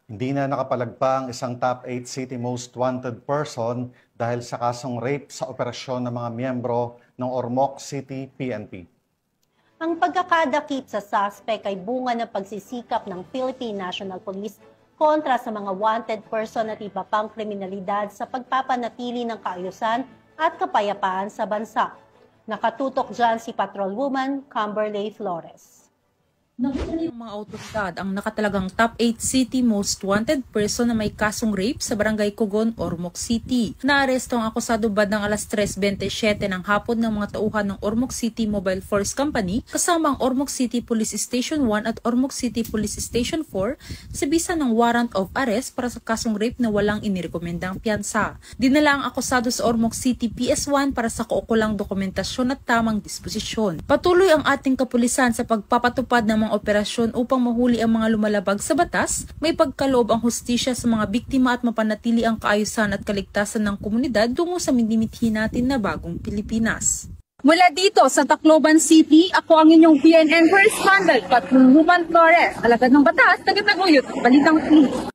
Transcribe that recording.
Hindi na nakapalagpa ang isang top 8 city most wanted person dahil sa kasong rape sa operasyon ng mga miyembro ng Ormoc City PNP. Ang pagkakadakip sa suspect ay bunga ng pagsisikap ng Philippine National Police kontra sa mga wanted person at iba pang kriminalidad sa pagpapanatili ng kaayusan at kapayapaan sa bansa. Nakatutok dyan si Patrolwoman Camberley Flores. Ng mga awtoridad ang nakatalagang top 8 city most wanted person na may kasong rape sa Barangay Cogon, Ormoc City. Naaresto ang akusado bandang alas 3:27 ng hapon ng mga tauhan ng Ormoc City Mobile Force Company kasama ang Ormoc City Police Station 1 at Ormoc City Police Station 4 sa bisa ng warrant of arrest para sa kasong rape na walang inirekomendang piyansa. Dinala ang akusado sa Ormoc City PS1 para sa kaukulang dokumentasyon at tamang disposisyon. Patuloy ang ating kapulisan sa pagpapatupad ng mga operasyon upang mahuli ang mga lumalabag sa batas, may pagkaloob ang hustisya sa mga biktima at mapanatili ang kaayusan at kaligtasan ng komunidad tungo sa minimithi natin na bagong Pilipinas. Mula dito sa Tacloban City, ako ang inyong PNN correspondent, Patrolwoman Flores, alagad ng batas, tagataguyod, balitang